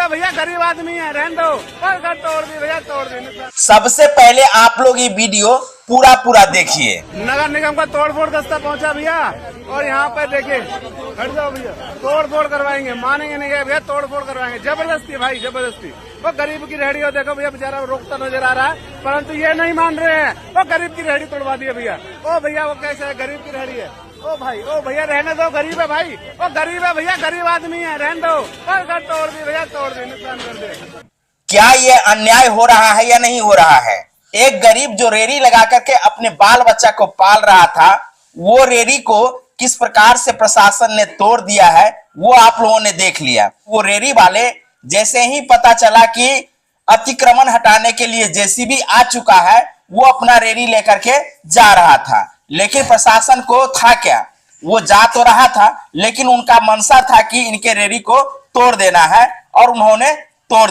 है भैया, गरीब आदमी है, रहने दो। कर तोड़ दी भैया, तोड़ दी। सबसे पहले आप लोग ये वीडियो पूरा देखिए। नगर निगम का तोड़फोड़ दस्ता पहुंचा भैया, और यहाँ पे देखिए, हट जाओ भैया, तोड़फोड़ करवाएंगे, मानेंगे नहीं भैया, तोड़फोड़ करवाएंगे, जबरदस्ती भाई, जबरदस्ती। वो गरीब की रेहड़ी हो, देखो भैया बेचारा रोकता नजर आ रहा है, परंतु ये नहीं मान रहे हैं। वो गरीब की रेहड़ी तोड़वा दी है भैया। ओ भैया, वो कैसे है, गरीब की रेहड़ी है। ओ भाई, ओ भैया, रहने दो, गरीब है भाई, वो गरीब है भैया, गरीब आदमी है, रहने दो। कर तोड़ दी भैया, तोड़ दी, नुकसान कर दे। क्या ये अन्याय हो रहा है या नहीं हो रहा है? एक गरीब जो रेहड़ी लगा करके अपने बाल बच्चा को पाल रहा था, वो रेहड़ी को किस प्रकार से प्रशासन ने तोड़ दिया है वो आप लोगों ने देख लिया। वो रेहड़ी वाले जैसे ही पता चला कि अतिक्रमण हटाने के लिए जेसीबी आ चुका है, वो अपना रेहड़ी लेकर के जा रहा था। लेकिन प्रशासन को था क्या, वो जा तो रहा था, लेकिन उनका मनसा था कि इनके रेहड़ी को तोड़ देना है, और उन्होंने तोड़ दिया।